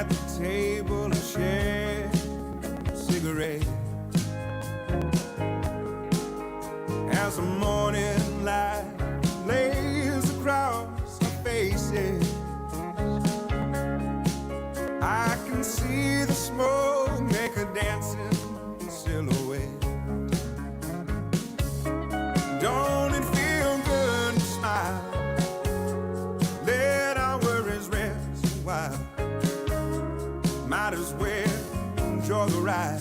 at the table and share a cigarette. As the morning light lays across our faces, I can see the smoke make a dancing silhouette. Don't it feel good to smile? Let our worries rest a while. Might as well enjoy the ride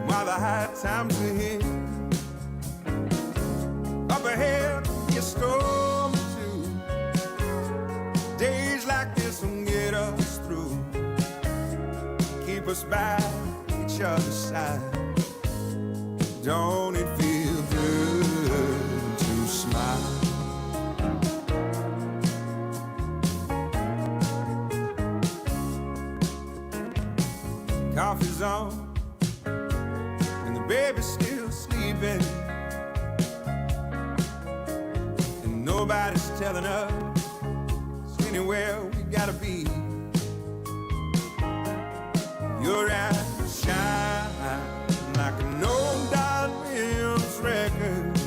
while the high times are here. Up ahead, you storm or two. Days like this will get us through. Keep us by each other's side. Don't it feel good to smile? Coffee's on and the baby's still sleeping, and nobody's telling us anywhere we gotta be. Your eyes shine like an old Don Williams record,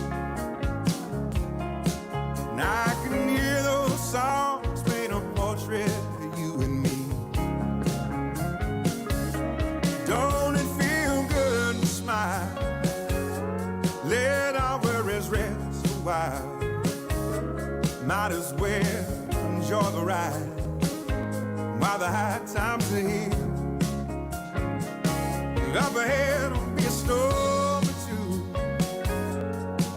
and I can hear those songs paint a portrait of you and me. Don't it feel good to smile? Let our worries rest a while. Might as well enjoy the ride while the high times are here. Up ahead will be a storm or two.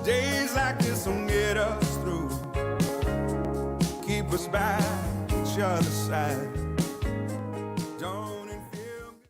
Days like this will get us through. Keep us by each other's side. Don't it feel good?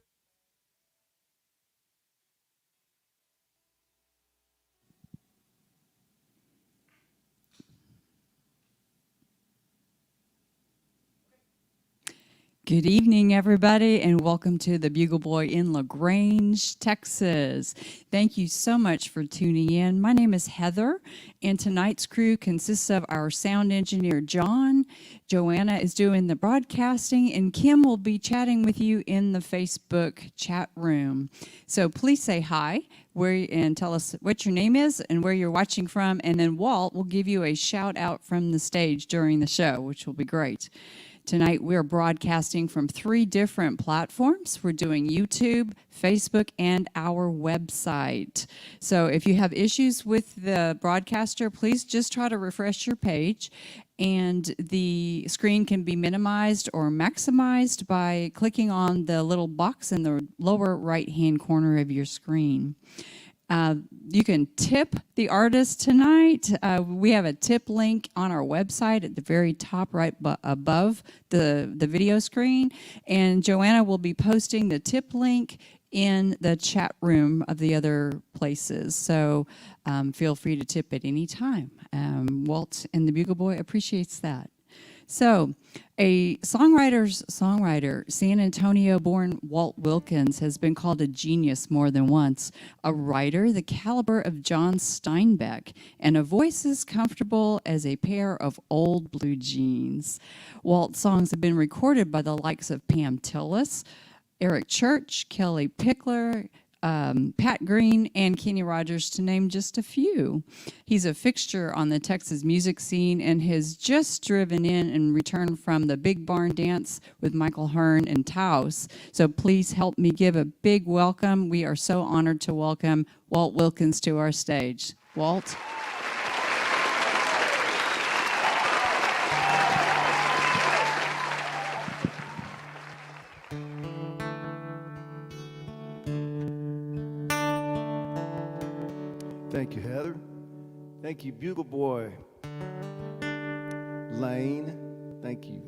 Good evening, everybody, and welcome to the Bugle Boy in LaGrange, Texas. Thank you so much for tuning in. My name is Heather, and tonight's crew consists of our sound engineer, John. Joanna is doing the broadcasting, and Kim will be chatting with you in the Facebook chat room. So please say hi and tell us what your name is and where you're watching from, and then Walt will give you a shout out from the stage during the show, which will be great. Tonight, we're broadcasting from 3 different platforms. We're doing YouTube, Facebook, and our website. So if you have issues with the broadcaster, please just try to refresh your page. And the screen can be minimized or maximized by clicking on the little box in the lower right-hand corner of your screen. You can tip the artist tonight. We have a tip link on our website at the very top right above the video screen. And Joanna will be posting the tip link in the chat room of the other places. So feel free to tip at any time. Walt and the Bugle Boy appreciates that. So, a songwriter's songwriter, San Antonio-born Walt Wilkins, has been called a genius more than once, a writer the caliber of John Steinbeck, and a voice as comfortable as a pair of old blue jeans. Walt's songs have been recorded by the likes of Pam Tillis, Eric Church, Kelly Pickler, Pat Green, and Kenny Rogers, to name just a few. He's a fixture on the Texas music scene and has just driven in and returned from the Big Barn Dance with Michael Hearn and Taos. So please help me give a big welcome. We are so honored to welcome Walt Wilkins to our stage. Walt. Thank you, Heather. Thank you, Bugle Boy. Lane, thank you.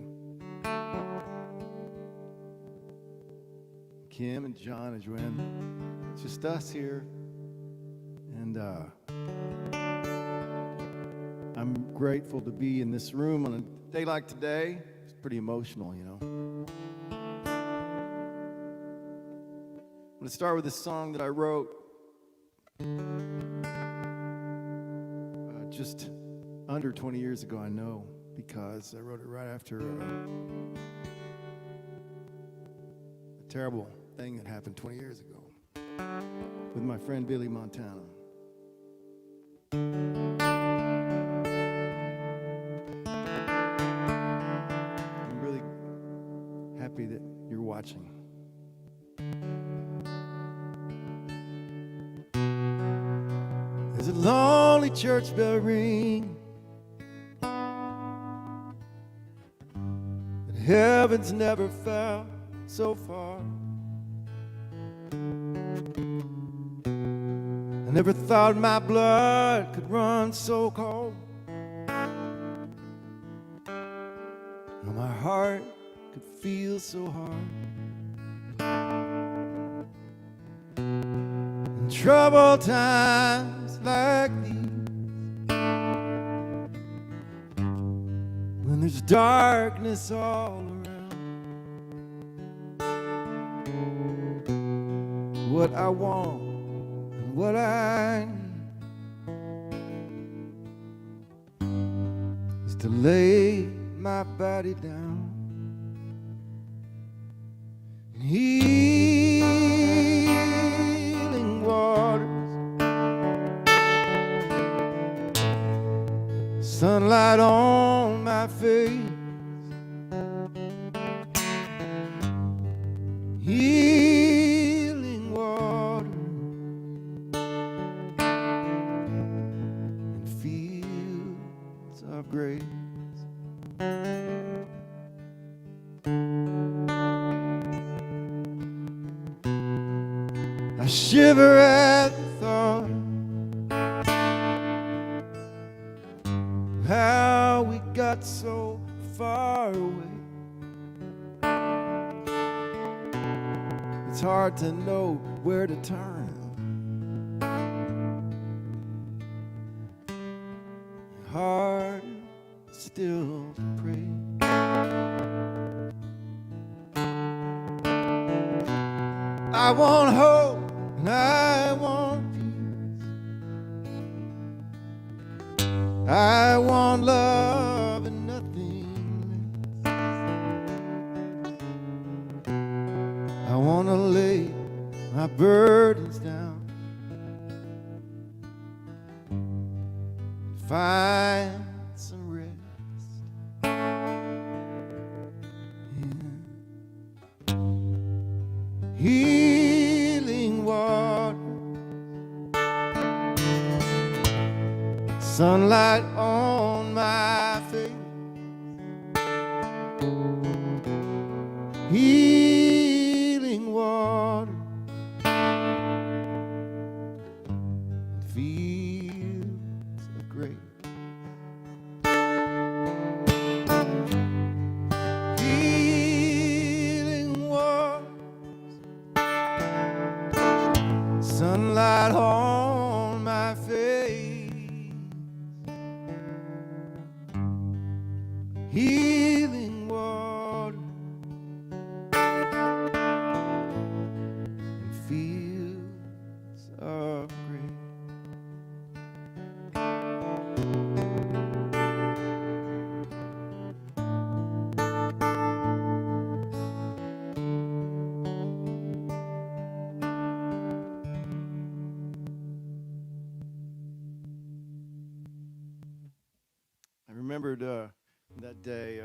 Kim and John and Joanne. It's just us here. And I'm grateful to be in this room on a day like today. It's pretty emotional, you know. I'm going to start with a song that I wrote just under 20 years ago, I know, because I wrote it right after terrible thing that happened 20 years ago with my friend Billy Montana. I'm really happy that you're watching. There's a lonely church bell ring, but heaven's never felt so far. I never thought my blood could run so cold, or my heart could feel so hard. In troubled times like these, when there's darkness all around, what I want and what I need is to lay my body down in healing waters, sunlight on my face, healing water and fields of grace. I shiver at the thought of how we got so far away. It's hard to know where to turn, hard still to pray. I want hope and I want peace. I want love and nothing less. I want to lay my burdens down, find some rest. Healing water, sunlight on my face, healing water, fields of grace. Sunlight on my face, healing water and fields of grace. I remembered that day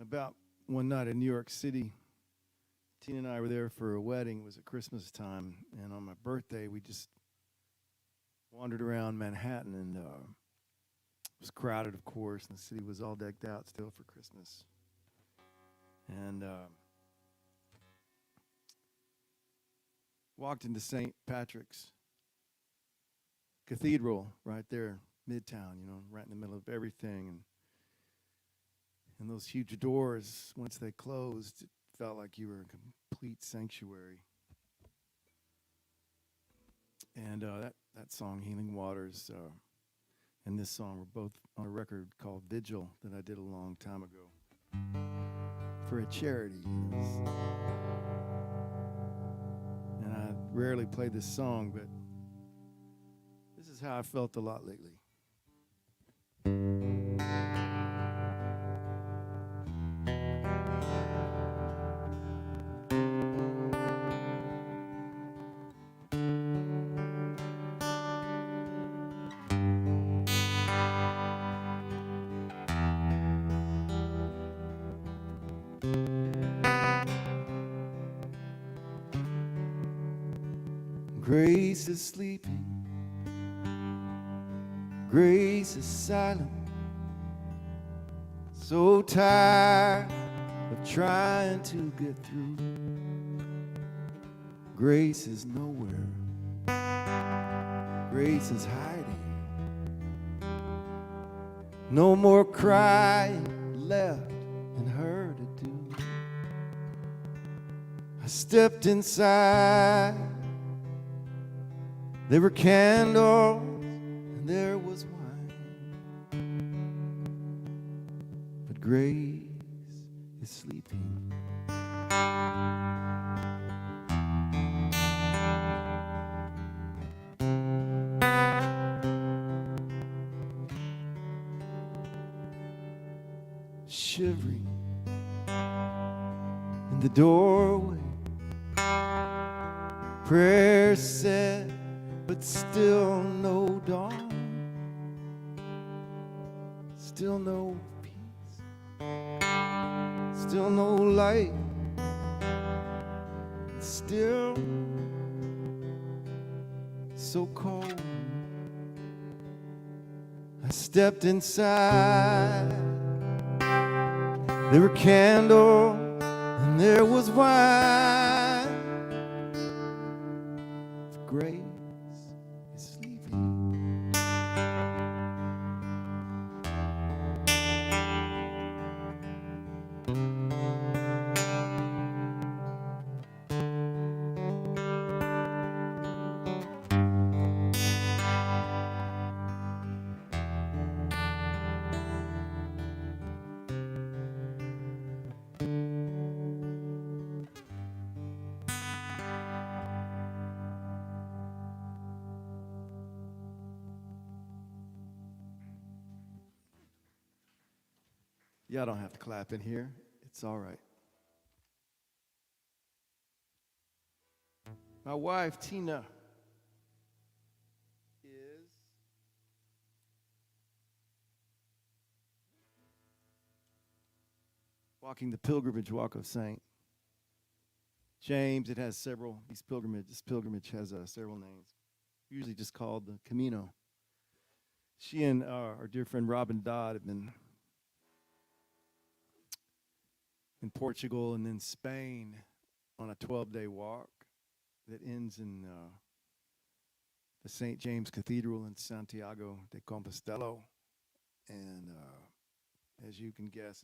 about one night in New York City. Tina and I were there for a wedding. It was at Christmas time, and on my birthday, we just wandered around Manhattan, and it was crowded, of course, and the city was all decked out still for Christmas. And walked into St. Patrick's Cathedral right there, Midtown, you know, right in the middle of everything. And those huge doors, once they closed, it felt like you were a complete sanctuary. And that song, Healing Waters, and this song were both on a record called Vigil that I did a long time ago for a charity. And I rarely play this song, but this is how I felt a lot lately. Grace is sleeping. Grace is silent. So tired of trying to get through. Grace is nowhere. Grace is hiding. No more crying left in her to do. I stepped inside. There were candles and there was wine. But grace is sleeping. Shivering in the doorway, prayer said, but still no dawn, still no peace, still no light, still so cold. I stepped inside. There were candles and there was wine. Grace is sleeping. Y'all don't have to clap in here. It's all right. My wife, Tina, is walking the pilgrimage walk of St. James. It has several, this pilgrimage has several names, usually just called the Camino. She and our dear friend Robin Dodd have been in Portugal and then Spain on a 12-day walk that ends in the St. James Cathedral in Santiago de Compostela. And as you can guess,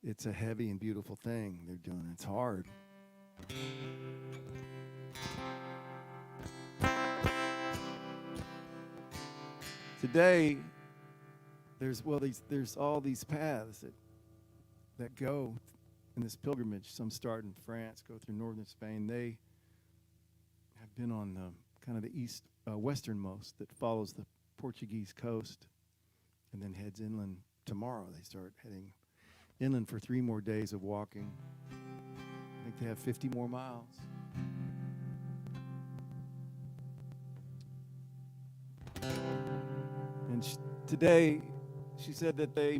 it's a heavy and beautiful thing they're doing. It's hard. Today, there's all these paths that go in this pilgrimage. Some start in France, go through northern Spain. They have been on the kind of the westernmost that follows the Portuguese coast and then heads inland. Tomorrow they start heading inland for 3 more days of walking. I think they have 50 more miles. And today, she said that they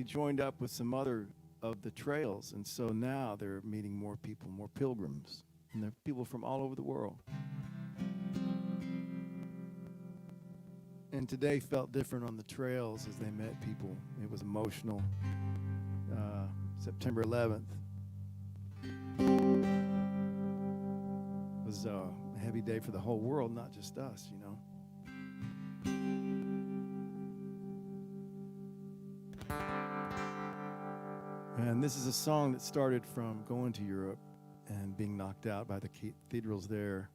joined up with some other of the trails, and so now they're meeting more people, more pilgrims, and they're people from all over the world. And today felt different on the trails as they met people. It was emotional. September 11th was a heavy day for the whole world, not just us, you know. And this is a song that started from going to Europe and being knocked out by the cathedrals there,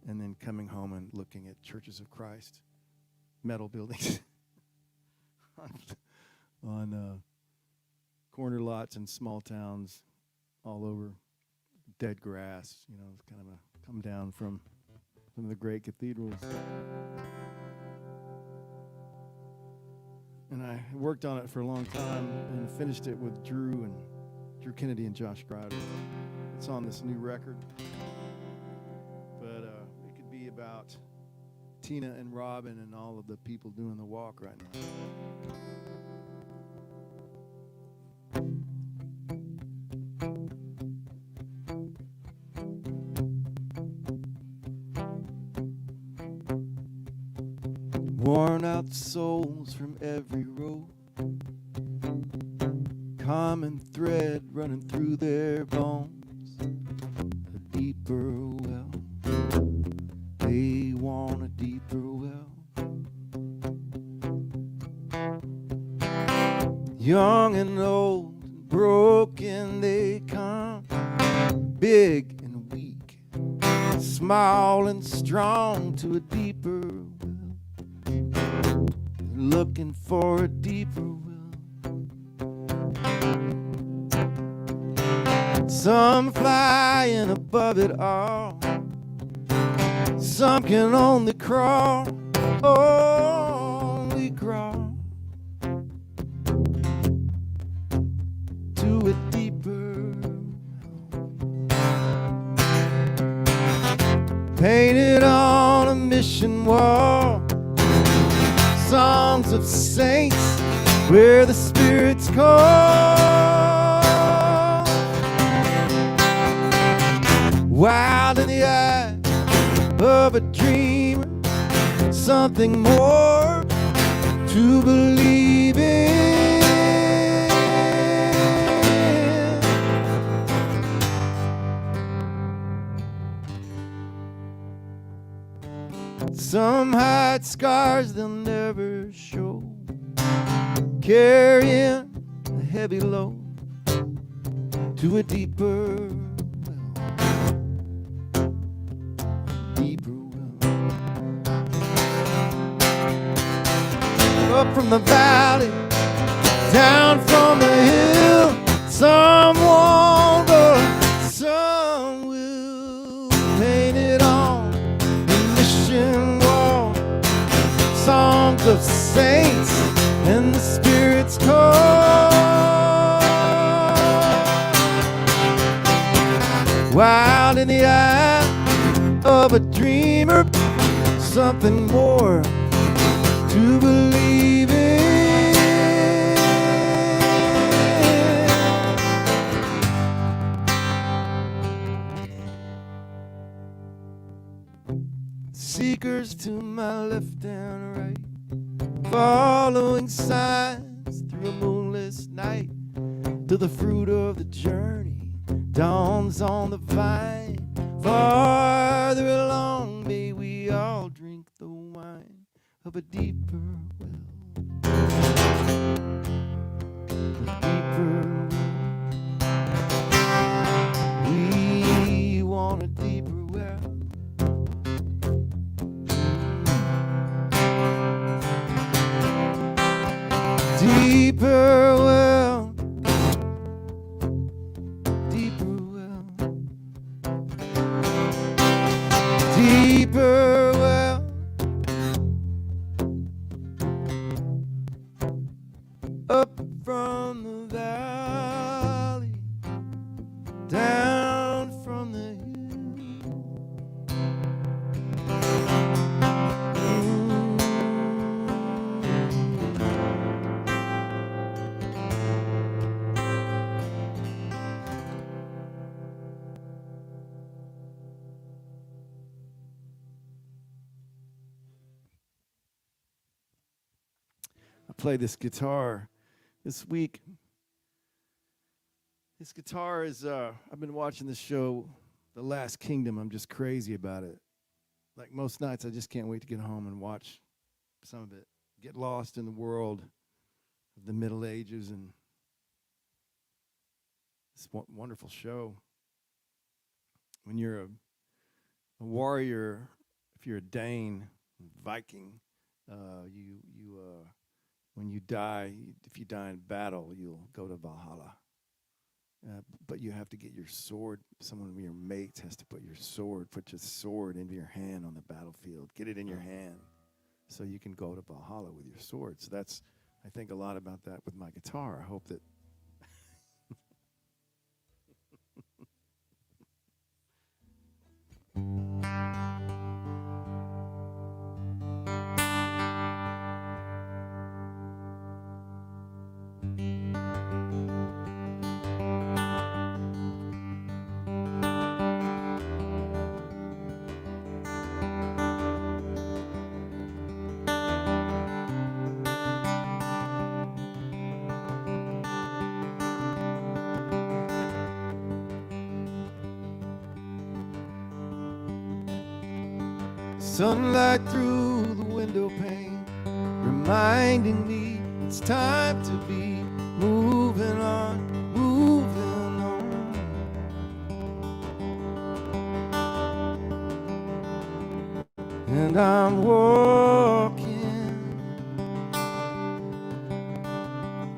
and then coming home and looking at churches of Christ, metal buildings on corner lots in small towns all over, dead grass, you know, it's kind of a come down from some of the great cathedrals. And I worked on it for a long time and finished it with Drew Kennedy and Josh Grider. It's on this new record. But it could be about Tina and Robin and all of the people doing the walk right now. worn out souls from every road, common thread running through their bones, a deeper well. They want a deeper well. Young and old and broken they come, big and weak, small and strong, to a deeper well. They're looking for a deeper well. Some flying above it all, some can only crawl, only crawl to a deeper. Painted on a mission wall, songs of saints where the spirits call. Wild in the eye of a dreamer, something more to believe in. Some hide scars they'll never show, carrying a heavy load to a deeper well. Deeper well. Up from the valley, down from the hill, some won't go, some will. Painted on the mission wall, songs of saints and the spirits call. Wild in the eye of a dreamer, something more to believe in. Seekers to my left and right, following signs through a moonless night, till the fruit of the journey dawns on the vine. Farther along may we all drink the wine of a deeper well. A deeper well. We want a deeper well. Deeper well. Deeper well. Deeper well. Up from the valley, down from the hill. I played this guitar this week. This guitar is, I've been watching this show, The Last Kingdom. I'm just crazy about it. Like most nights, I just can't wait to get home and watch some of it. Get lost in the world of the Middle Ages and this wonderful show. When you're a warrior, if you're a Dane, Viking, when you die, if you die in battle, you'll go to Valhalla. But you have to get your sword. Someone of your mates has to put your sword into your hand on the battlefield. Get it in your hand so you can go to Valhalla with your sword. So that's, I think a lot about that with my guitar. I hope that Sunlight through the window pane, reminding me it's time to be moving on, moving on. And I'm walking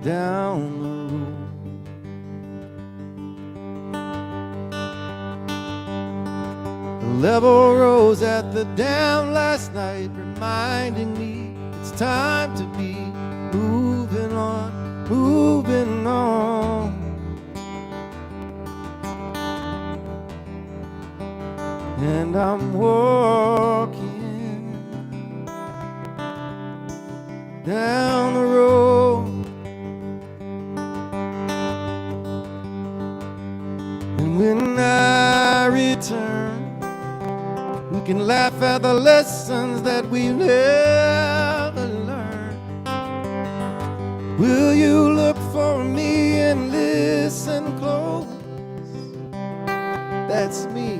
down the road. The level rose at the dam last night, reminding me it's time to be moving on, moving on. And I'm walking down the road, and when I return, we can laugh at the lessons that we've never learned. Will you look for me and listen close? That's me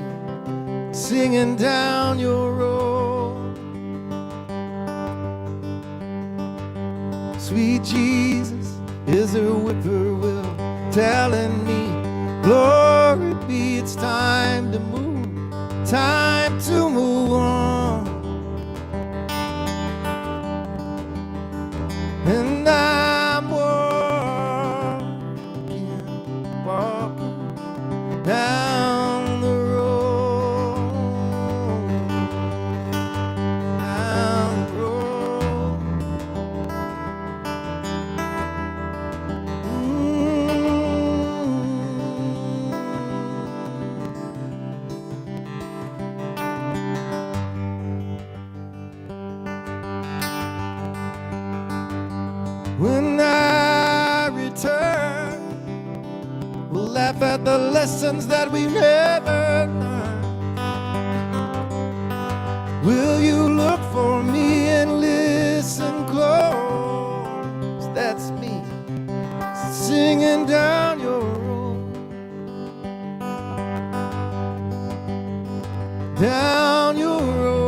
singing down your road. Sweet Jesus is a whippoorwill telling me, glory be, it's time to move, time to move on. And I'm walking down the road, down the road. When I return, we'll laugh at the lessons that we never learned. Will you look for me and listen close? That's me singing down your road, down your road.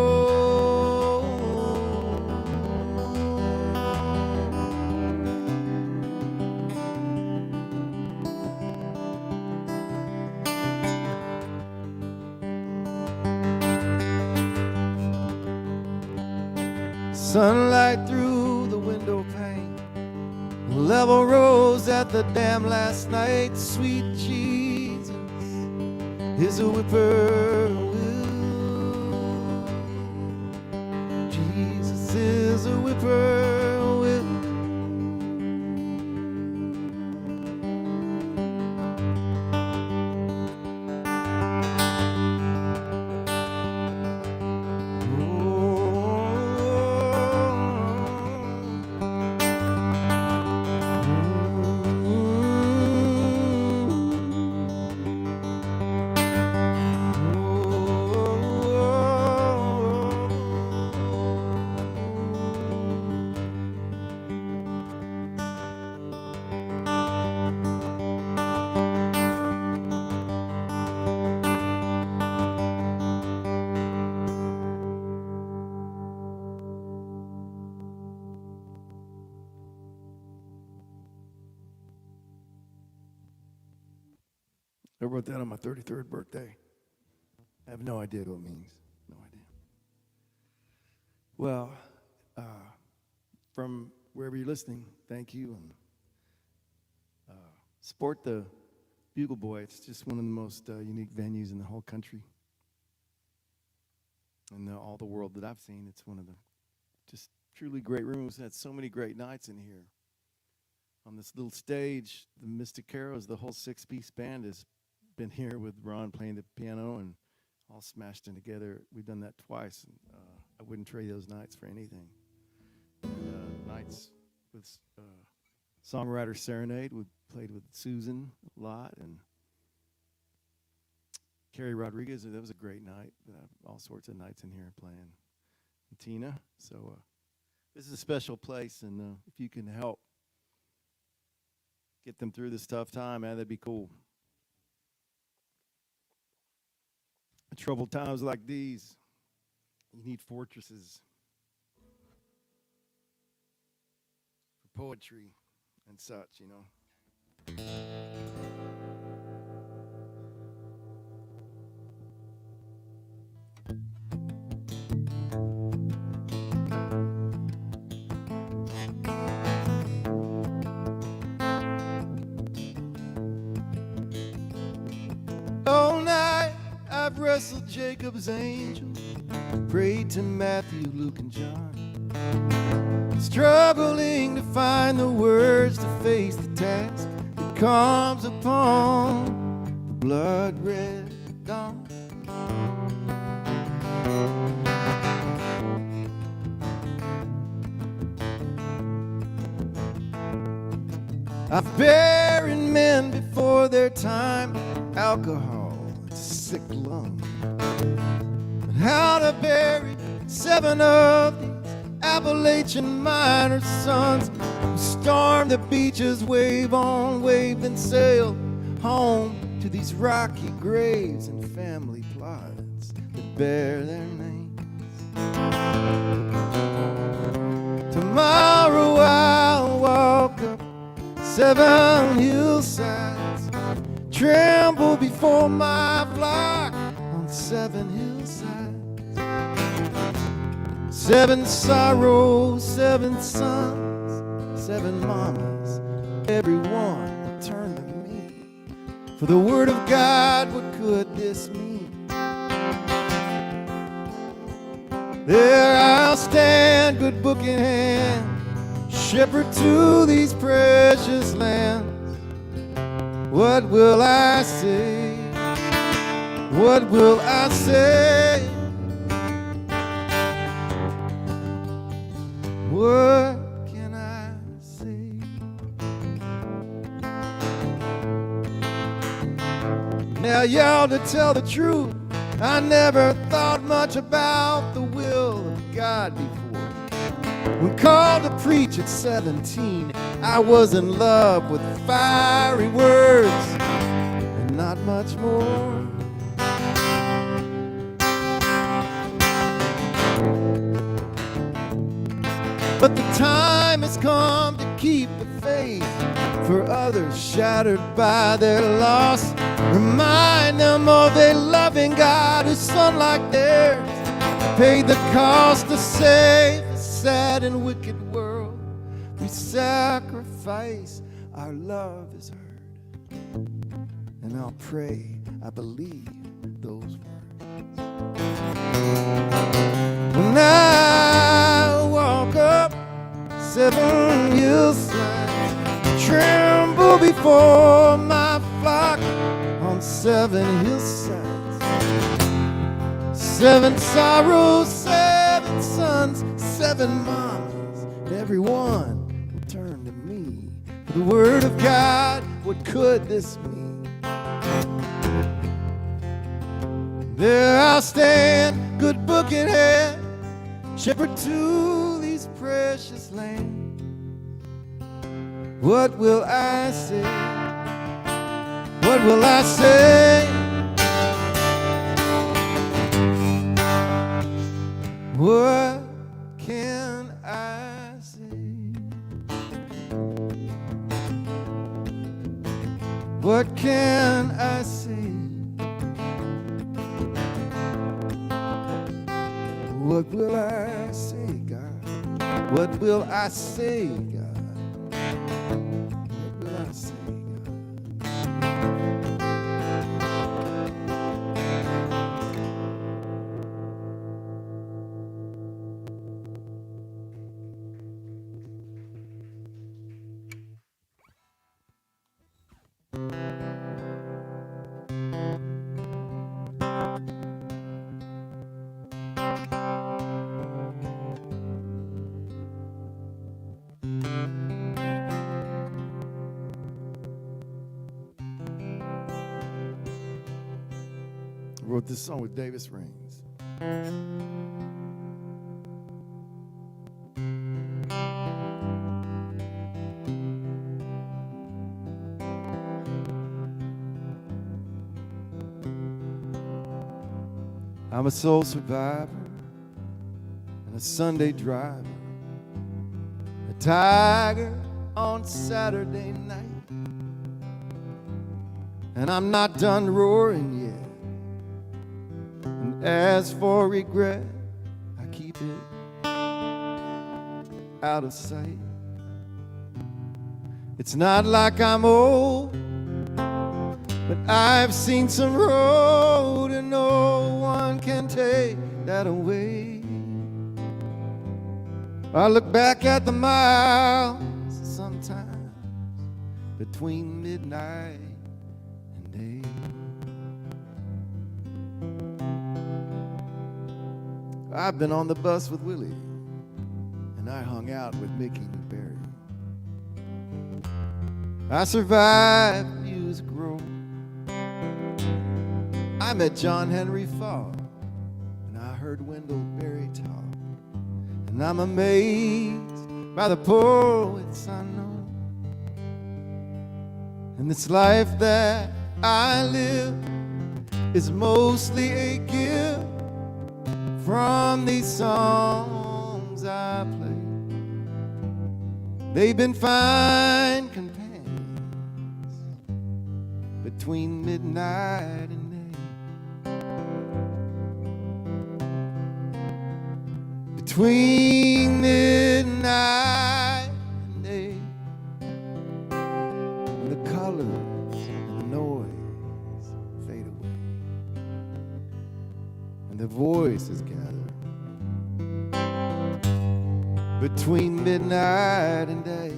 Sunlight through the window pane, the level rose at the dam last night. Sweet Jesus is a whippoorwill. Jesus is a whippoorwill. I wrote that on my 33rd birthday. I have no idea what it means. No idea. Well, from wherever you're listening, thank you. And support the Bugle Boy. It's just one of the most unique venues in the whole country. And all the world that I've seen, it's one of the just truly great rooms. Had so many great nights in here. On this little stage, the Mystic Carols, the whole six-piece band has been here with Ron playing the piano and all smashed in together. We've done that twice, and I wouldn't trade those nights for anything. Nights with Songwriter Serenade, we played with Susan a lot, and Carrie Rodriguez. That was a great night. All sorts of nights in here playing. And Tina. So this is a special place, and if you can help get them through this tough time, man, that'd be cool. Troubled times like these You need fortresses for poetry and such, you know. All night I've wrestled Jacob's angel, prayed to Matthew, Luke, and John, struggling to find the words to face the task that comes upon the blood-red dawn. I've buried men before their time, alcohol, and sick lungs. But how to bury 7 of these Appalachian miner sons who stormed the beaches, wave on wave, then sailed home to these rocky graves and family plots that bear their names. Tomorrow I'll walk up 7 hillsides, tremble before my flock on 7 hillsides. 7 sorrows, 7 sons, 7 mamas, everyone will turn to me. For the word of God, what could this mean? There I'll stand, good book in hand, shepherd to these precious lands. What will I say? What will I say? What can I say? Now y'all, to tell the truth, I never thought much about the will of God before. When called to preach at 17, I was in love with fiery words and not much more. But the time has come to keep the faith for others shattered by their loss. Remind them of a loving God whose son like theirs paid the cost to save a sad and wicked world. Through sacrifice, our love is heard. And I'll pray, I believe those words. When I walk up 7 hillsides, tremble before my flock on 7 hillsides. 7 sorrows, 7 sons, 7 mamas, everyone will turn to me. For the word of God, what could this mean? There I'll stand, good book in hand, shepherd to these precious lands. What will I say? What will I say? What can I say? What can I say? What will I say, God? What will I say, God? What will I say, God? I wrote this song with Davis Rings. I'm a soul survivor a Sunday driver, a tiger on Saturday night. And I'm not done roaring yet. And as for regret, I keep it out of sight. It's not like I'm old, but I've seen some road and no one can take that away. I look back at the miles sometimes between midnight and day. I've been on the bus with Willie, and I hung out with Mickey and Barry. I survived music row. I met John Henry Fogg, and I heard Wendell Berry talk. And I'm amazed by the poets I know. And this life that I live is mostly a gift from these songs I play. They've been fine companions between midnight and between midnight and day, when the colors and the noise fade away, and the voices gather between midnight and day.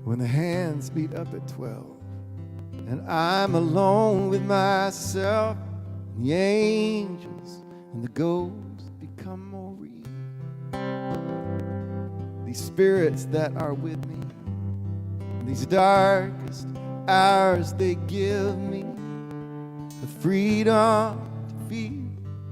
When the hands beat up at 12 and I'm alone with myself, and the angels and the ghosts become more real. These spirits that are with me, these darkest hours, they give me the freedom to feel.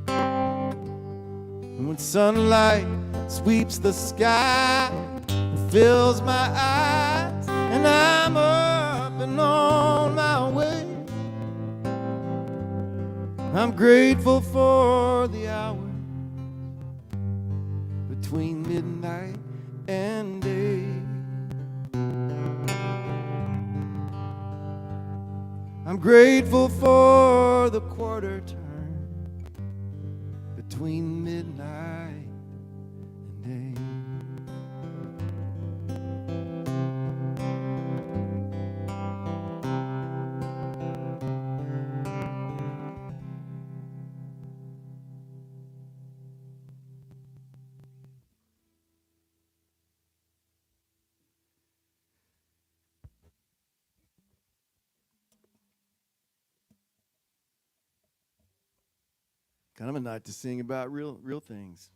And when sunlight sweeps the sky and fills my eyes, and I'm up and on my way, I'm grateful for the hours between midnight and day. I'm grateful for the quarter turn between midnight and day. Kind of a night to sing about real things.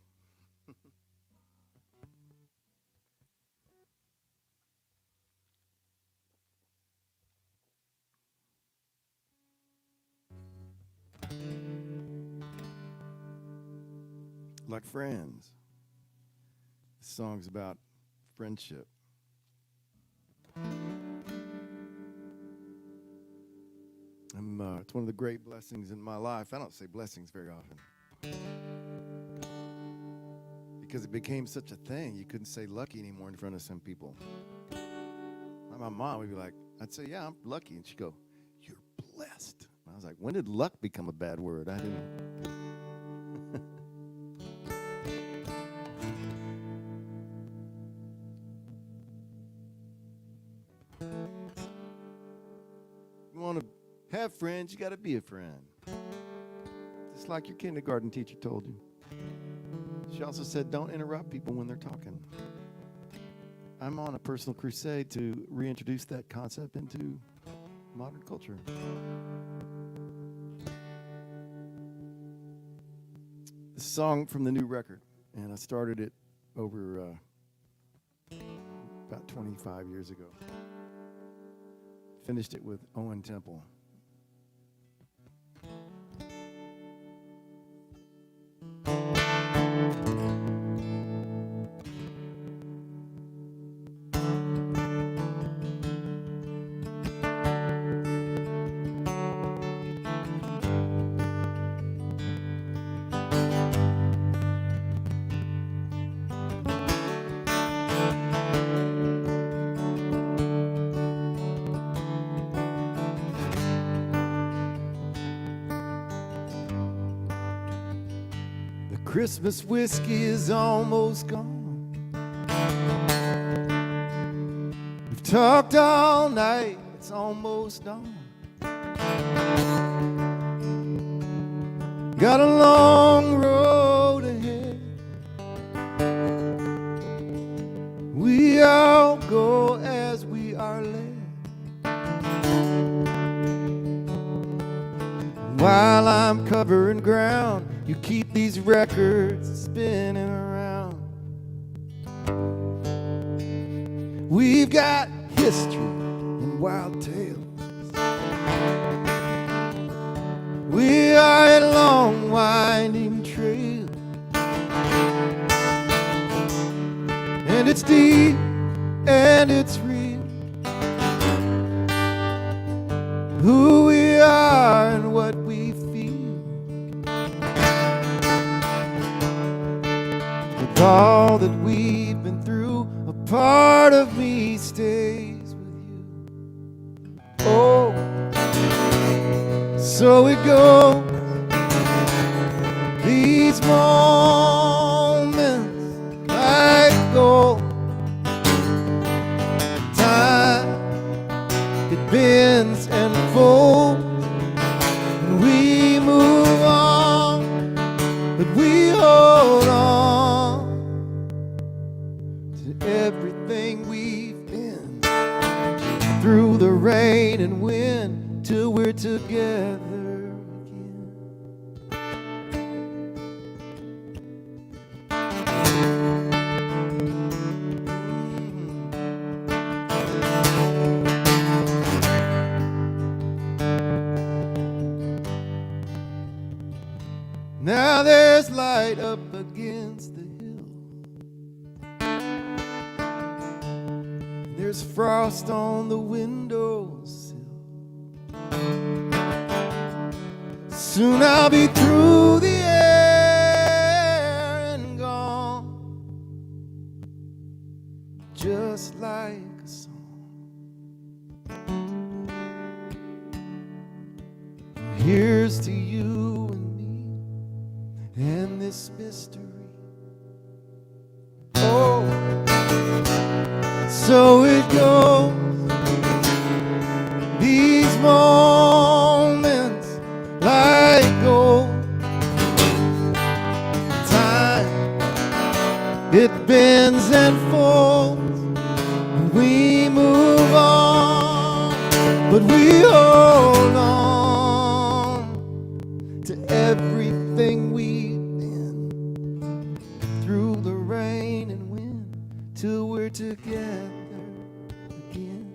Like friends. This song's about friendship. It's one of the great blessings in my life. I don't say blessings very often because it became such a thing. You couldn't say lucky anymore in front of some people. My mom would be like, I'd say, yeah, I'm lucky. And she'd go, you're blessed. And I was like, when did luck become a bad word? I didn't. You want to have friends, you got to be a friend. Just like your kindergarten teacher told you. She also said, don't interrupt people when they're talking. I'm on a personal crusade to reintroduce that concept into modern culture. This song from the new record, and I started it over about 25 years ago. Finished it with Owen Temple. Christmas whiskey is almost gone. We've talked all night, it's almost dawn. Got a long road ahead. We all go as we are led. While I'm covering ground, you keep these records spinning around. We've got history and wild tales. We are a long winding trail, and it's deep and it's real. Who we are and what we feel. With all that we've been through, a part of me stays with you. Oh, so it goes. These moments like gold. Time, it bends and folds, and we move on, but we hold on to everything we've been through the rain and wind till we're together again. Now there's light up against the hill. There's frost on the windowsill. Soon I'll be through the air and gone, just like a song. Here's to you and me and this mystery. Oh, so it goes. These moments like gold. Time, it bends and folds. We move on, but we hold on to everything we've been through the rain and wind till we're together again.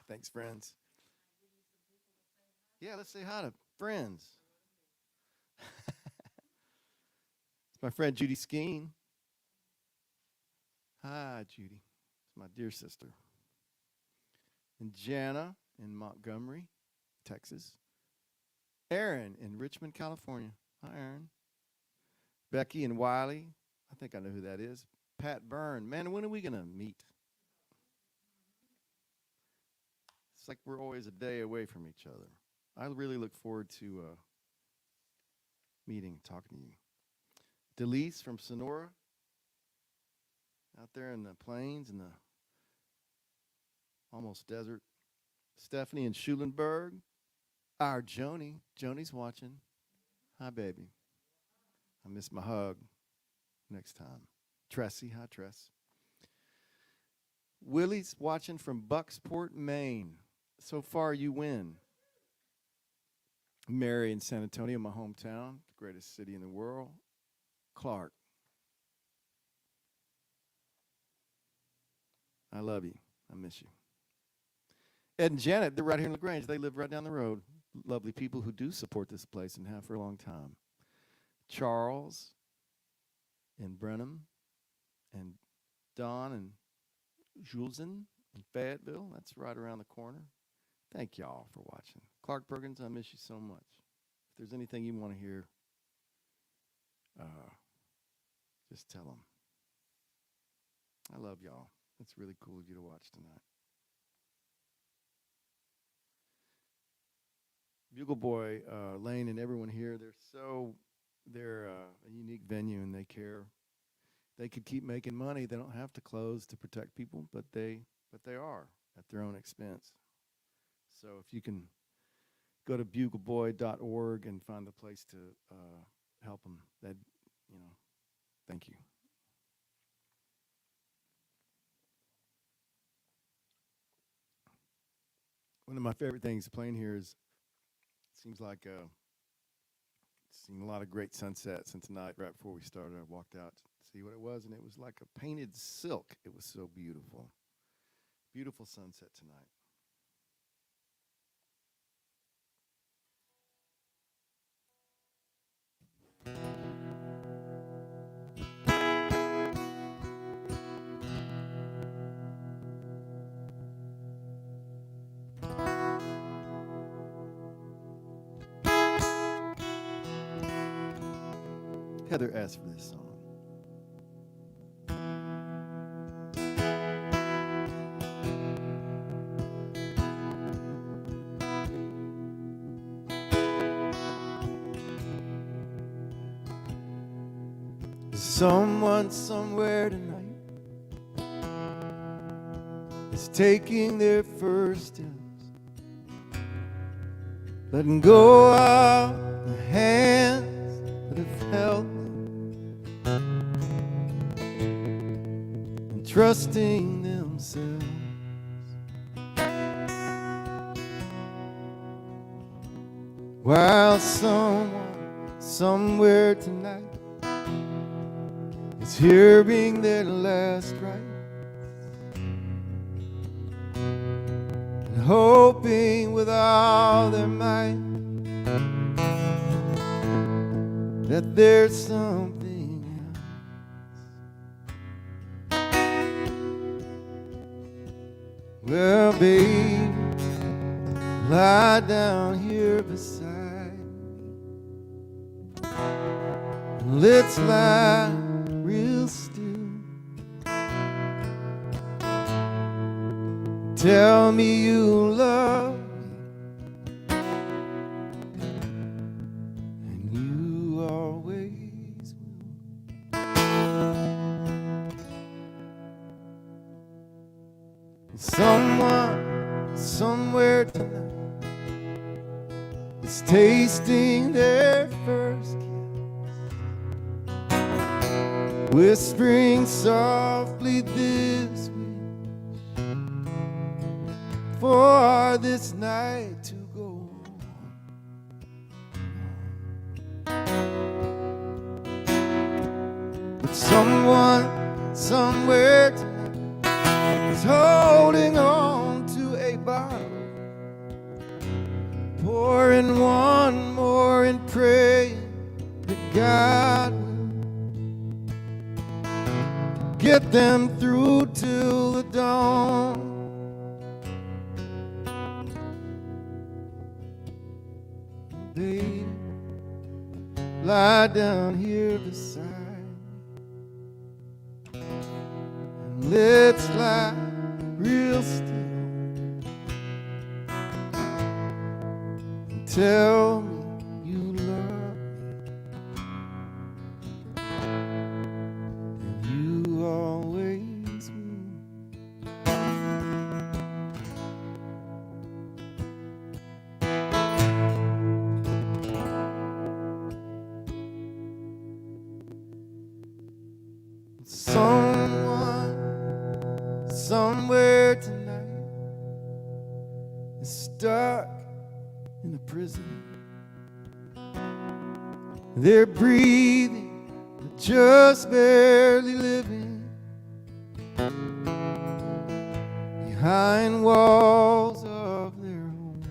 Thanks, friends. Yeah, let's say hi to friends. It's my friend Judy Skeen. Hi, Judy. It's my dear sister. And Jana in Montgomery, Texas. Aaron in Richmond, California. Hi, Aaron. Becky and Wiley. I think I know who that is. Pat Byrne. Man, when are we going to meet? It's like we're always a day away from each other. I really look forward to meeting, talking to you. Delise from Sonora, out there in the plains and the almost desert. Stephanie in Schulenburg. Our Joni. Joni's watching. Hi, baby. I miss my hug. Next time. Tressie. Hi, Tress. Willie's watching from Bucksport, Maine. So far, you win. Mary in San Antonio, my hometown, the greatest city in the world. Clark. I love you. I miss you. Ed and Janet, they're right here in LaGrange. They live right down the road. Lovely people who do support this place and have for a long time. Charles in Brenham and Don and Julesen in Fayetteville. That's right around the corner. Thank y'all for watching. Clark Perkins, I miss you so much. If there's anything you want to hear, just tell them. I love y'all. It's really cool of you to watch tonight. Bugle Boy, Lane, and everyone here, they're a unique venue, and they care. They could keep making money. They don't have to close to protect people, but they are at their own expense. So if you can go to bugleboy.org and find the place to help them, thank you. One of my favorite things playing here is, seems like seen a lot of great sunsets, and tonight, right before we started, I walked out to see what it was, and it was like a painted silk. It was so beautiful. Beautiful sunset tonight. Heather asked for this song. Someone somewhere tonight is taking their first steps, letting go of the hands that have held them, and trusting themselves. While someone somewhere tonight is hearing their last rites and hoping with all their might that there's something else. Well, baby, lie down here beside me. Let's lie real still. Tell me you love me, and you always will. Someone somewhere tonight is tasting their first kiss, whispering softly this wish for this night to go on. But someone somewhere tonight is holding on to a bottle, pouring one more and praying that God will get them through till the dawn. Baby, lie down here beside me, and let's lie real still. tell me you love me, and you always will. Someone, somewhere tonight is stuck in a prison. They're breathing, but just barely living behind walls of their home.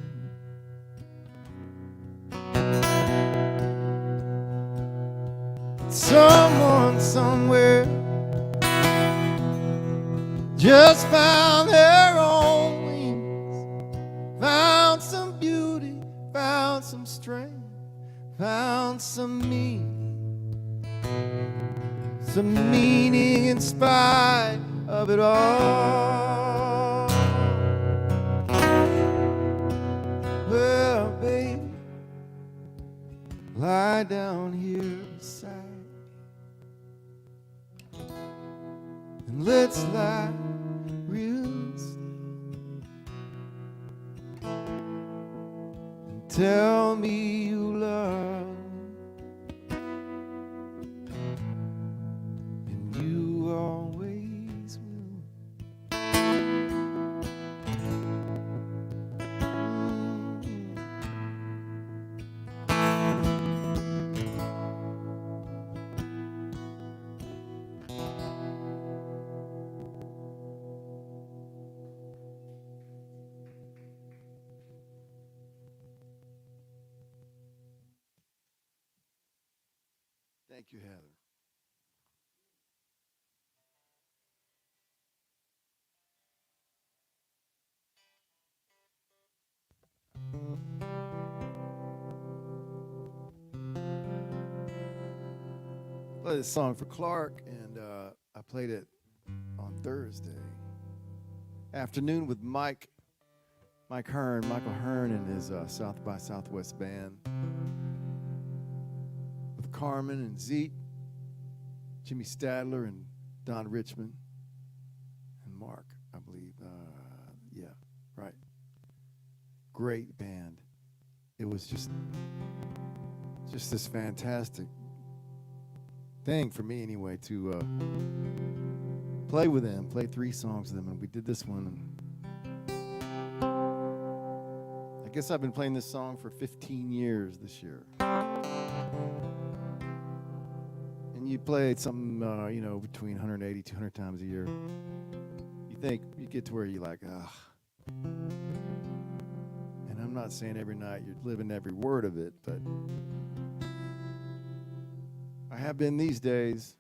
Someone somewhere just found their own wings, found some beauty, found some strength, found some meaning in spite of it all. Well, baby, lie down here beside me, and let's lie real slow, and tell me you love me, and you always will. Thank you, Heather. I played this song for Clark, and I played it on Thursday afternoon with Michael Hearn and his South by Southwest band, with Carmen and Zeke, Jimmy Stadler and Don Richmond, and Mark, I believe. Yeah, right. Great band. It was just this fantastic thing for me anyway to play with them, play 3 songs with them, and we did this one. I guess I've been playing this song for 15 years this year. And you played something, between 180, 200 times a year. You think, you get to where you're like, ugh. And I'm not saying every night you're living every word of it, but I have been these days.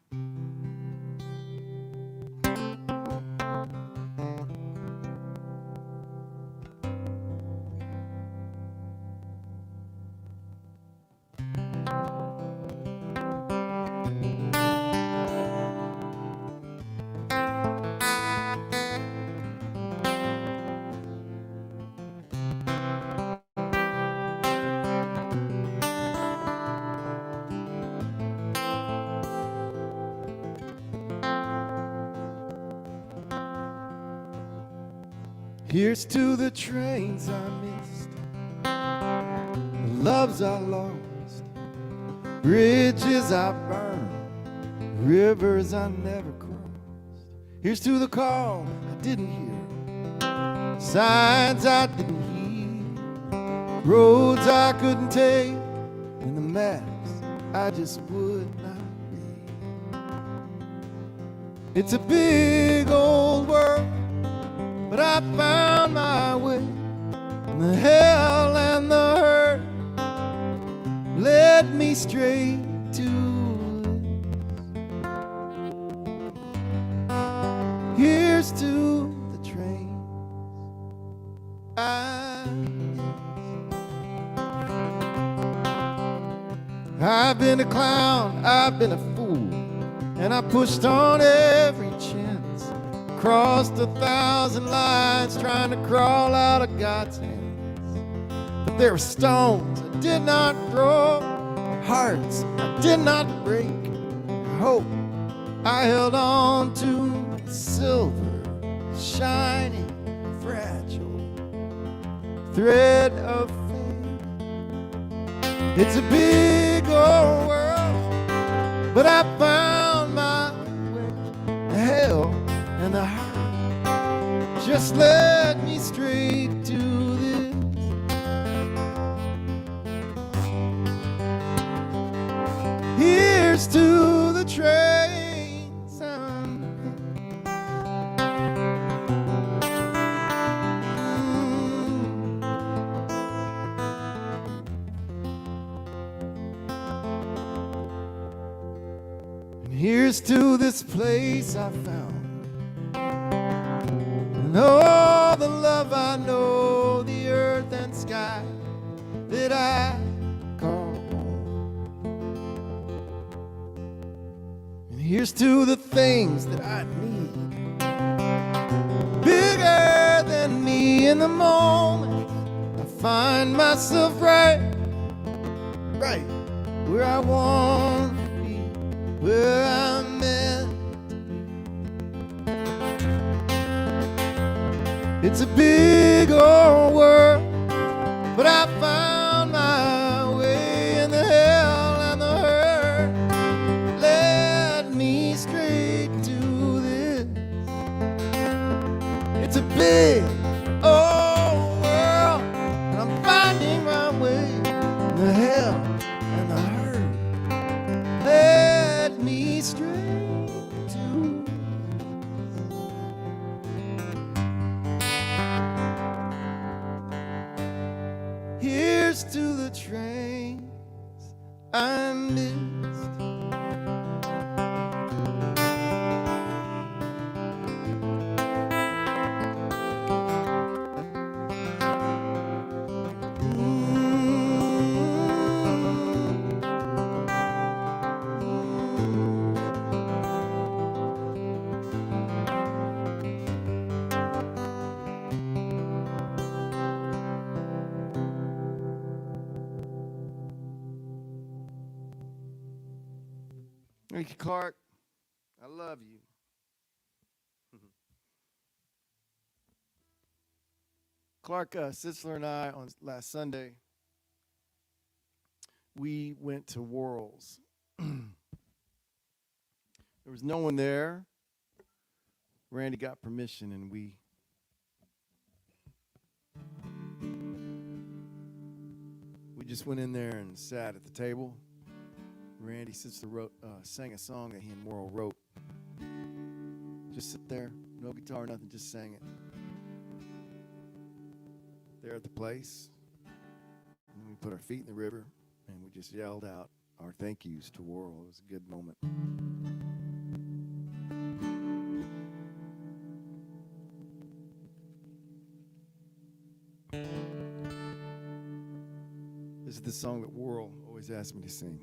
Here's to the trains I missed, the loves I lost, bridges I burned, rivers I never crossed. Here's to the call I didn't hear, signs I didn't heed, roads I couldn't take, and the maps I just would not read. It's a big old world, but I found my way, and the hell and the hurt led me straight to it. Here's to the trains I've been a clown, I've been a fool, and I pushed on every chance, crossed 1,000 lines trying to crawl out of God's hands. The But there were stones I did not throw, hearts I did not break, hope I held on to, silver, shining, fragile thread of fate. It's a big old world, but I found my way. The hell and the heart just led me straight to this. Here's to the train sound. And here's to this place I found, and all the love I know, the earth and sky that I call home. And here's to the things that I need, bigger than me in the moment. I find myself right where I want to be, where I'm meant to be. It's a big old world, but I found my way, in the hell and the hurt led me straight to this. It's a big old world, and I'm finding my way, in the hell and the hurt led me straight to. Here's to the trains I missed. Thank you, Clark. I love you. Clark Sitzler and I, on last Sunday, we went to Worrell's. There was no one there. Randy got permission, and we just went in there and sat at the table. Randy Sitzler sang a song that he and Worrell wrote. Just sit there, no guitar, nothing, just sang it. There at the place. And we put our feet in the river, and we just yelled out our thank yous to Worrell. It was a good moment. This is the song that Worrell always asked me to sing.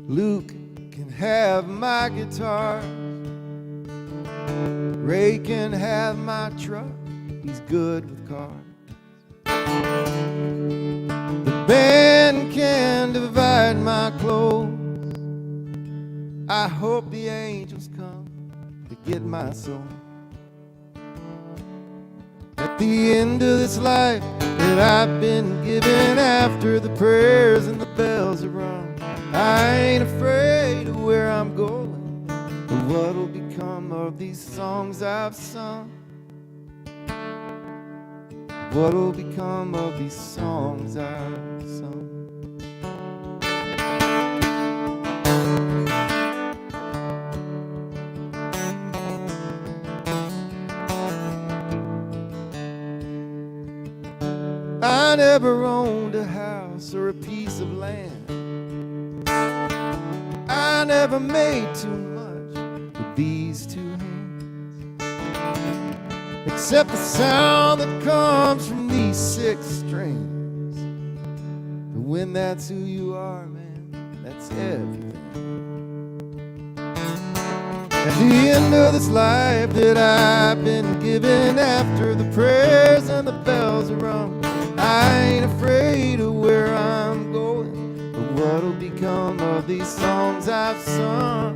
Luke can have my guitar, Ray can have my truck, he's good with cars. The band can divide my clothes, I hope the angels come to get my soul. At the end of this life that I've been given, after the prayers and the bells are rung, I ain't afraid of where I'm going, or what'll become of these songs I've sung. What'll become of these songs I've sung. I never owned a house or a piece of land, I never made too much with these two hands, except the sound that comes from these 6 strings. But when that's who you are, man, that's everything. At the end of this life that I've been given, after the prayers and the bells are rung, I ain't afraid of where I'm going, but what'll become of these songs I've sung?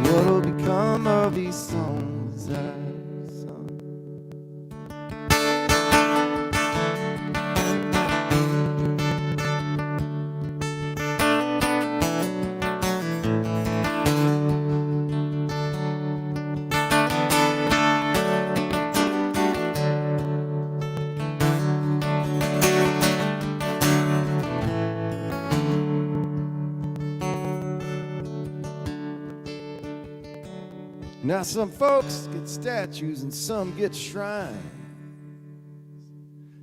What'll become of these songs I've sung? Now some folks get statues and some get shrines.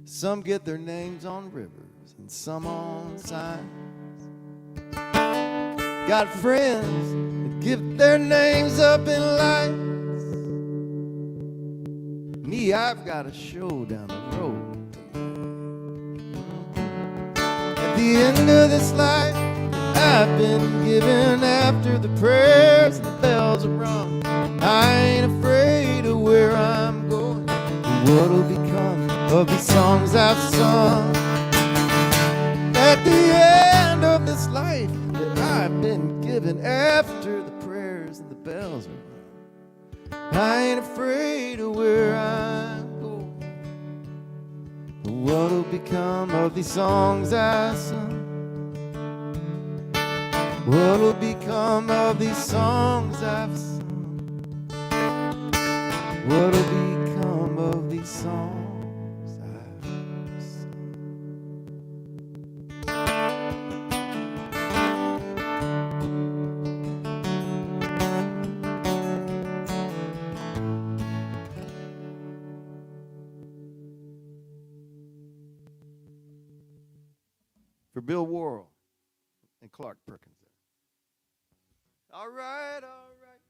Some get their names on rivers and some on signs. Got friends that give their names up in lights. Me, I've got a show down the road. At the end of this life I've been given, after the prayers and the bells are rung, I ain't afraid of where I'm going, what'll become of these songs I've sung. At the end of this life that I've been given, after the prayers and the bells are rung, I ain't afraid of where I'm going, what'll become of these songs I've sung. What'll become of these songs I've sung? What'll become of these songs I've sung? For Bill Worrell and Clark Perkins. All right, all right.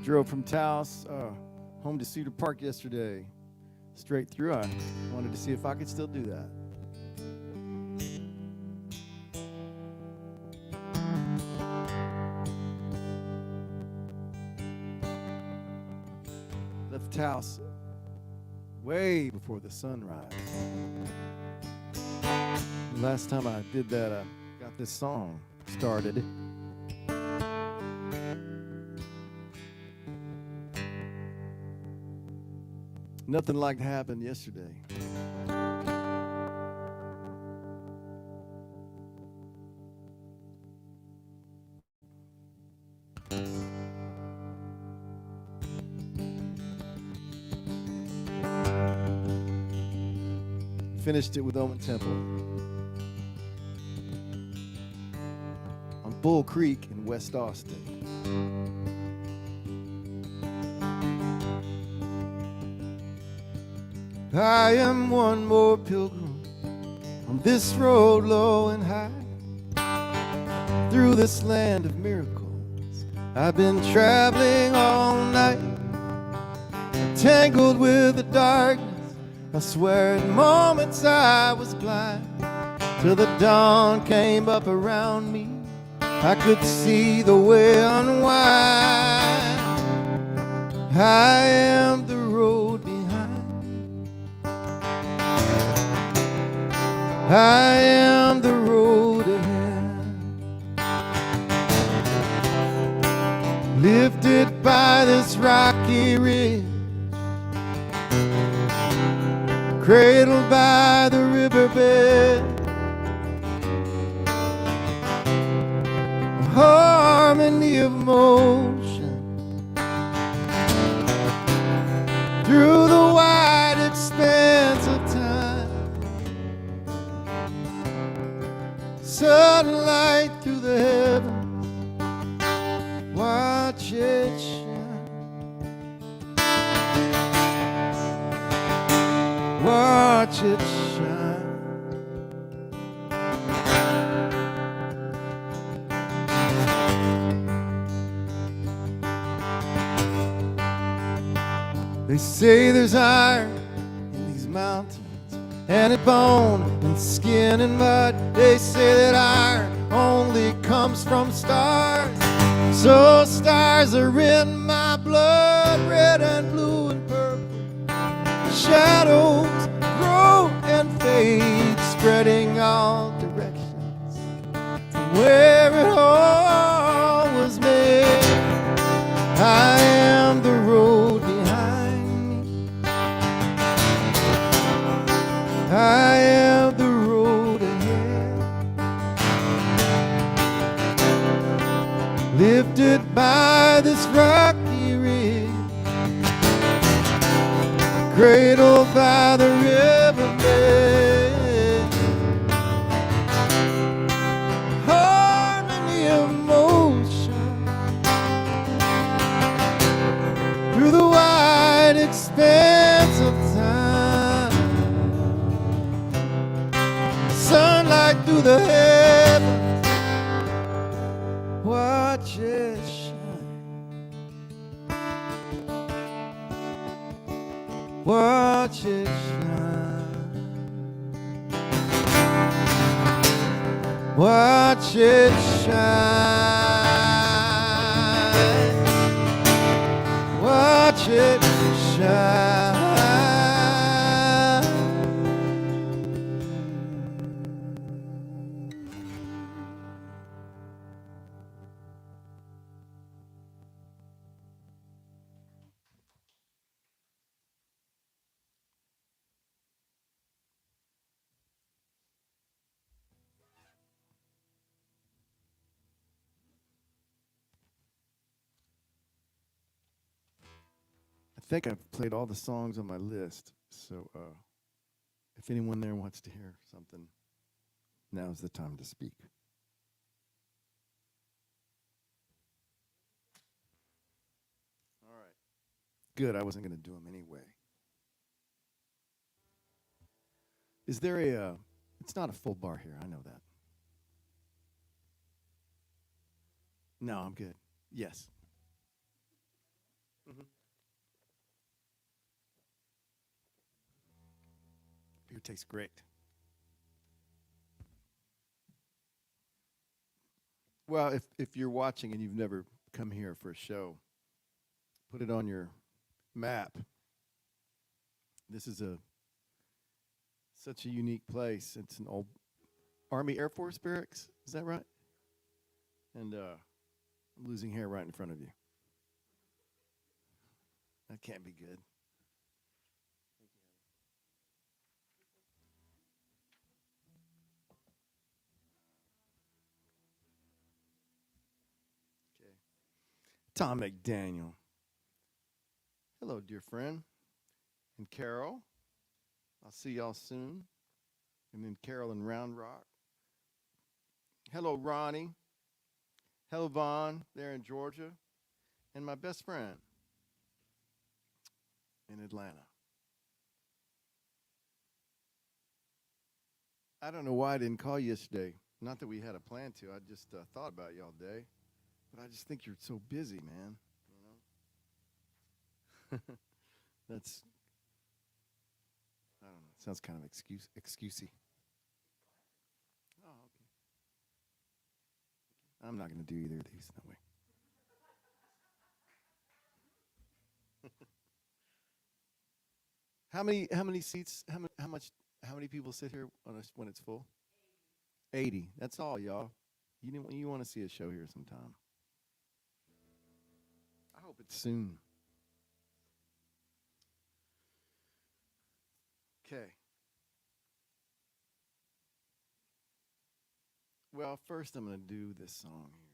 Drove from Taos home to Cedar Park yesterday, straight through. I wanted to see if I could still do that. Left Taos way before the sunrise. Last time I did that, I got this song started. Nothing like happened yesterday. Finished it with Owen Temple on Bull Creek in West Austin. I am one more pilgrim on this road low and high, through this land of miracles. I've been traveling all night, tangled with the darkness. I swear in moments I was blind, till the dawn came up around me. I could see the way unwind. I am the road behind. I am the road ahead, lifted by this rocky ridge, cradled by the riverbed. harmony of motion through the wide expanse of time. Sunlight through the heavens, watch it shine. Watch it shine. They say there's iron in these mountains, and it's bone and skin and mud. They say that iron only comes from stars, so stars are in my blood, red and blue and purple. Shadows grow and fade, spreading all directions from where it all was made. I am the road behind me. I am the road ahead, lifted by this rocky ridge, cradled by the riverbed. Harmony of motion through the wide expanse of time. Sunlight through the heavens, watch it shine. Watch it shine. Watch it shine. Watch it shine. I think I've played all the songs on my list, so if anyone there wants to hear something, now's the time to speak. All right. Good, I wasn't going to do them anyway. Is there it's not a full bar here, I know that. No, I'm good. Yes. Mm-hmm. Beer tastes great. Well, if you're watching and you've never come here for a show, put it on your map. This is such a unique place. It's an old Army Air Force barracks. Is that right? And I'm losing hair right in front of you. That can't be good. Okay. Tom McDaniel. Hello, dear friend. And Carol. I'll see y'all soon. And then Carol in Round Rock. Hello, Ronnie. Hello, Vaughn, there in Georgia. And my best friend in Atlanta. I don't know why I didn't call you yesterday. Not that we had a plan to. I just thought about you all day. But I just think you're so busy, man. You know? That's, I don't know. Sounds kind of excusey. Oh, okay. I'm not going to do either of these that way. How many seats? How many people sit here when it's full? 80. That's all, y'all. You want to see a show here sometime? I hope it's soon. Okay. Well, first I'm going to do this song here.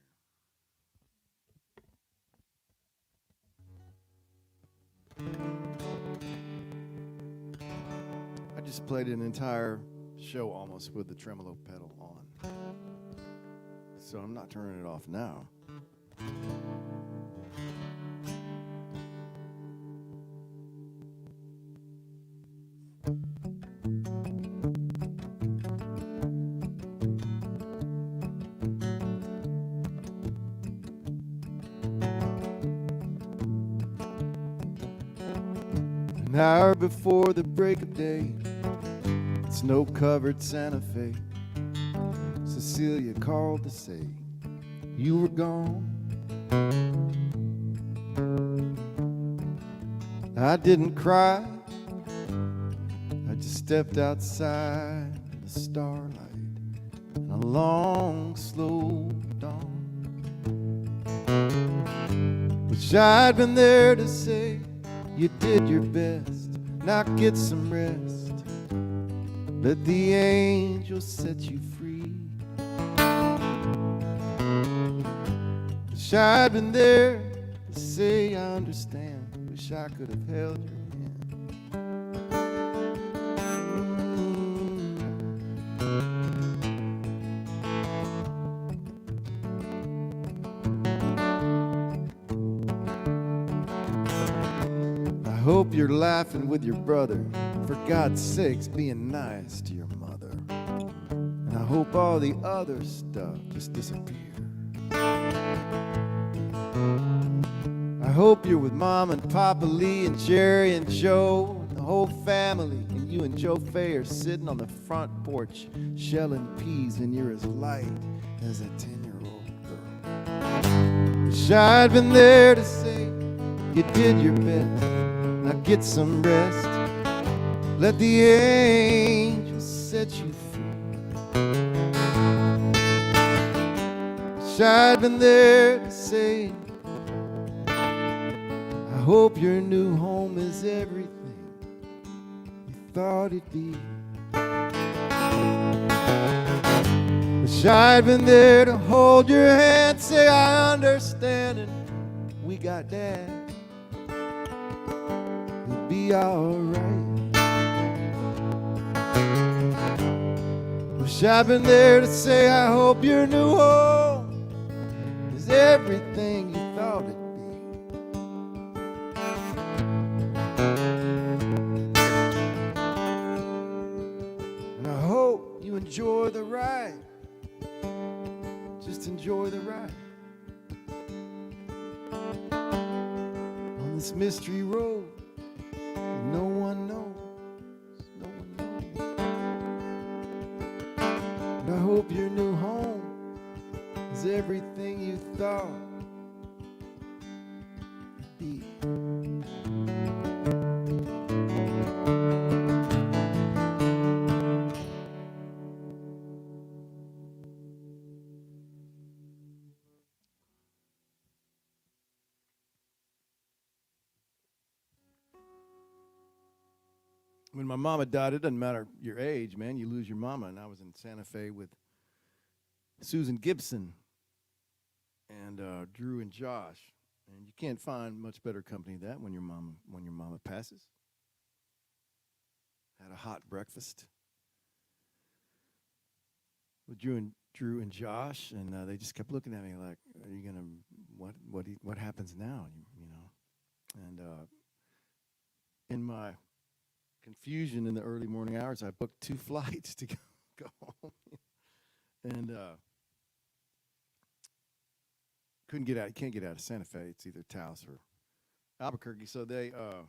just played an entire show almost with the tremolo pedal on. So I'm not turning it off now. An hour before the break of day, snow-covered Santa Fe, Cecilia called to say you were gone. I didn't cry, I just stepped outside in the starlight in a long, slow dawn. Wish I'd been there to say you did your best, now get some rest. Let the angels set you free. Wish I'd been there to say I understand. Wish I could have held your I hope you're laughing with your brother. For God's sakes, being nice to your mother. And I hope all the other stuff just disappears. I hope you're with Mom and Papa Lee and Jerry and Joe and the whole family. And you and Joe Fay are sitting on the front porch shelling peas, and you're as light as a 10-year-old girl. Wish I'd been there to say you did your best. Now get some rest. Let the angels set you free. Wish I'd been there to say I hope your new home is everything you thought it'd be. Wish I'd been there to hold your hand, say I understand, and we got Dad. We'll be alright. Wish I'd been there to say I hope your new home is everything you thought it'd be. And I hope you enjoy the ride. Just enjoy the ride. On this mystery road no one knows, no one knows. And I hope your new home is everything you thought it'd be. When my mama died, it doesn't matter your age, man. You lose your mama. And I was in Santa Fe with Susan Gibson and Drew and Josh. And you can't find much better company than that when your mama passes. Had a hot breakfast with Drew and Josh, and they just kept looking at me like, "Are you gonna what happens now?" You know. And in my confusion in the early morning hours, I booked 2 flights to go home, and can't get out of Santa Fe. It's either Taos or Albuquerque. So I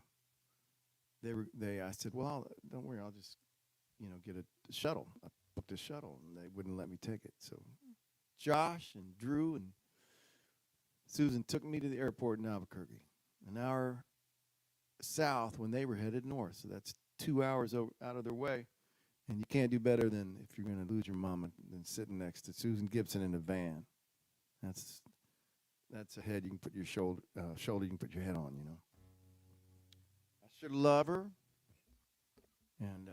said, well, don't worry, I'll just get a shuttle. I booked a shuttle, and they wouldn't let me take it. So Josh and Drew and Susan took me to the airport in Albuquerque, an hour south when they were headed north. So that's 2 hours out of their way, and you can't do better than, if you're going to lose your mama, than sitting next to Susan Gibson in a van. That's a head you can put your shoulder you can put your head on. I should love her, and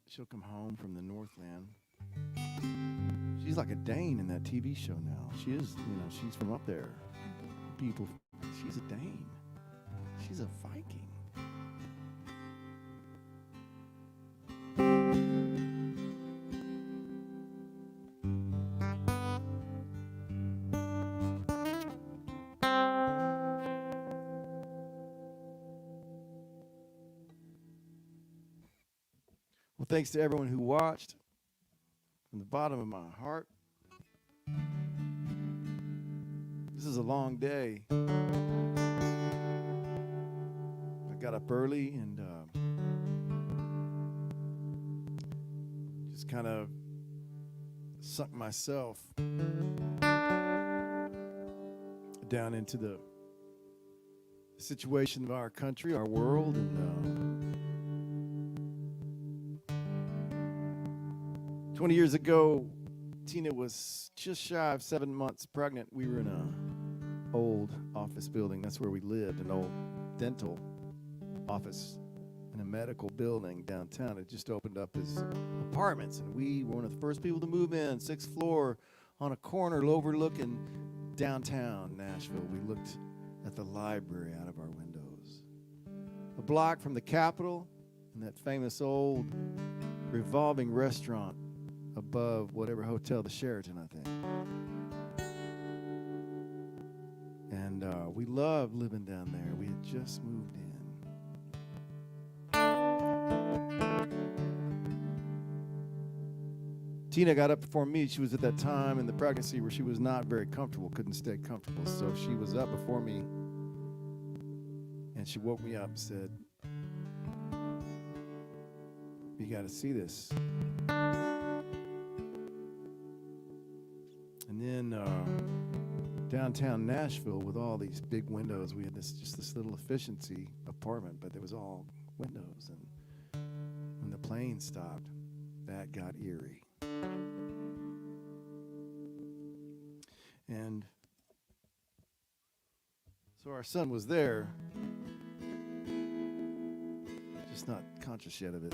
she'll come home from the Northland. She's like a Dane in that TV show now. She is, she's from up there. People, she's a Dane. She's a Viking. thanks to everyone who watched. From the bottom of my heart. This is a long day. I got up early and just kind of sunk myself down into the situation of our country, our world, and 20 years ago, Tina was just shy of 7 months pregnant. We were in an old office building. That's where we lived, an old dental office in a medical building downtown. It just opened up as apartments, and we were one of the first people to move in, 6th floor, on a corner overlooking downtown Nashville. We looked at the library out of our windows. A block from the Capitol and that famous old revolving restaurant above whatever hotel, the Sheraton, I think. And we loved living down there. We had just moved in. Tina got up before me. She was at that time in the pregnancy where she was not very comfortable, couldn't stay comfortable. So she was up before me, and she woke me up and said, "You got to see this." And then downtown Nashville, with all these big windows, we had this little efficiency apartment, but there was all windows. And when the plane stopped, that got eerie. And so our son was there, just not conscious yet of it.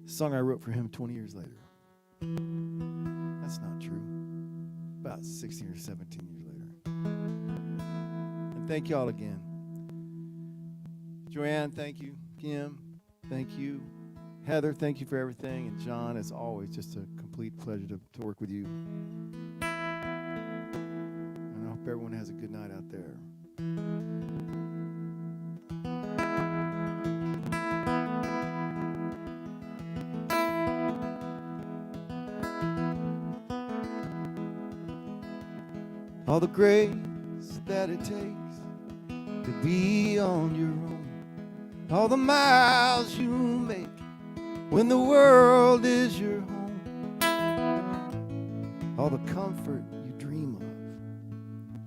Song I wrote for him 20 years later. That's not true. About 16 or 17 years later. And thank you all again. Joanne, thank you. Kim, thank you. Heather, thank you for everything. And John, as always, just a complete pleasure to work with you. And I hope everyone has a good night out there. All the grace that it takes to be on your own. All the miles you make when the world is your home. All the comfort you dream of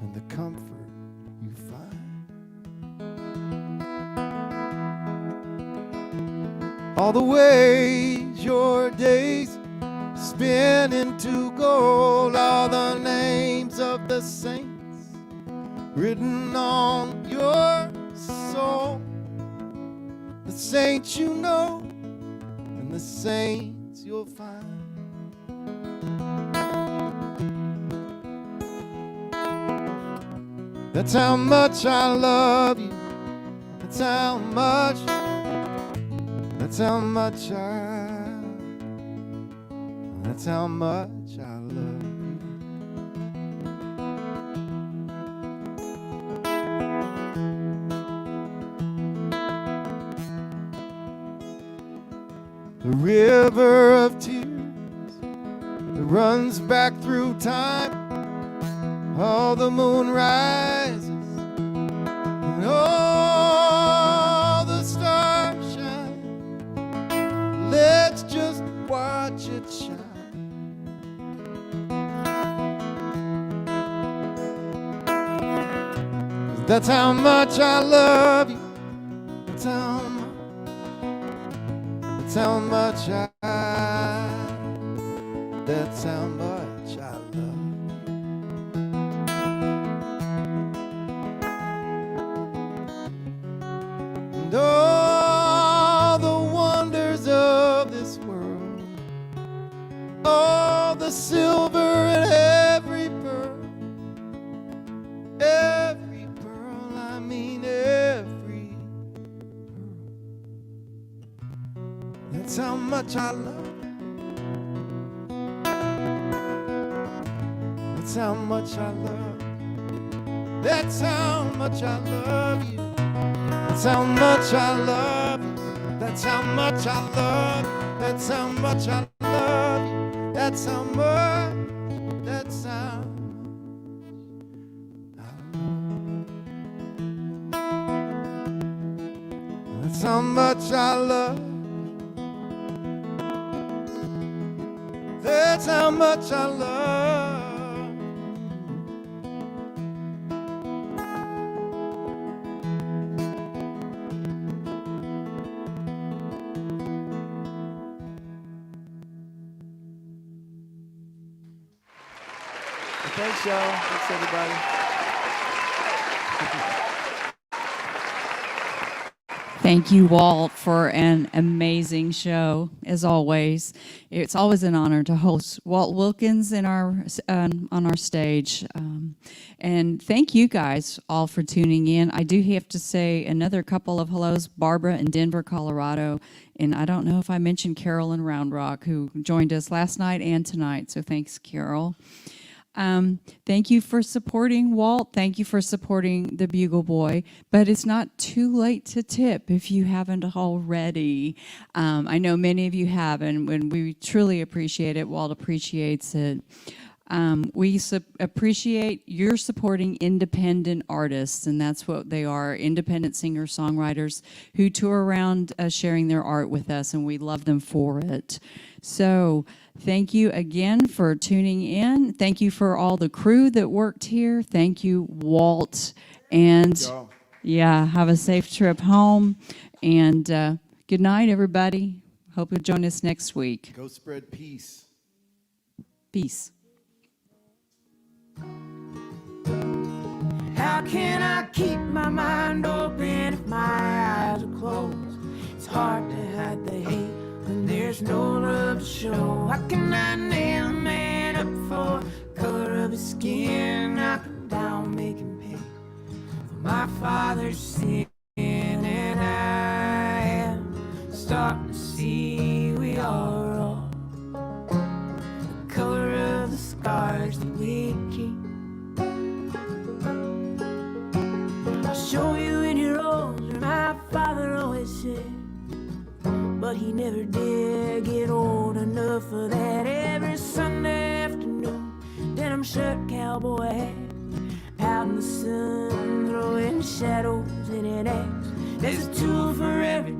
and the comfort you find. All the ways your days spin into gold. All the names of the saints written on your soul. The saints you know and the saints you'll find. That's how much I love you. That's how much I That's how much I love you. The river of tears that runs back through time. All the moon rises and all the stars shine. Let's just watch it shine. That's how much I love you. That's how much that's how much I love you. And all the wonders of this world, all the silver and every pearl, I mean every pearl. That's how much I love you. That's how much I love you. That's how much I love you. That's how much I love you. That's how much I love you. That's how much I love you. That's how much. That's how. That's how much I love. That's how much I love. Thanks, y'all. Thanks, everybody. Thank you, Walt, for an amazing show, as always. It's always an honor to host Walt Wilkins in on our stage. And thank you guys all for tuning in. I do have to say another couple of hellos, Barbara in Denver, Colorado. And I don't know if I mentioned Carol in Round Rock, who joined us last night and tonight. So thanks, Carol. Thank you for supporting Walt. Thank you for supporting the Bugle Boy. But it's not too late to tip if you haven't already. I know many of you have, and we truly appreciate it. Walt appreciates it. We appreciate your supporting independent artists, and that's what they are, independent singer-songwriters who tour around sharing their art with us, and we love them for it. So thank you again for tuning in. Thank you for all the crew that worked here. Thank you, Walt. And yeah, have a safe trip home. And good night, everybody. Hope you'll join us next week. Go spread peace. Peace. How can I keep my mind open if my eyes are closed? It's hard to hide the hate when there's no love to show. How can I nail a man up for color of his skin? Knock him down, make him pay for my father's sin. And I am starting to see we are all the color of the scars that we keep. I'll show you when you're older, my father always said. But he never did get old enough for that. Every Sunday afternoon, denim shirt, cowboy hat, out in the sun, throwing shadows in an axe. There's a tool for every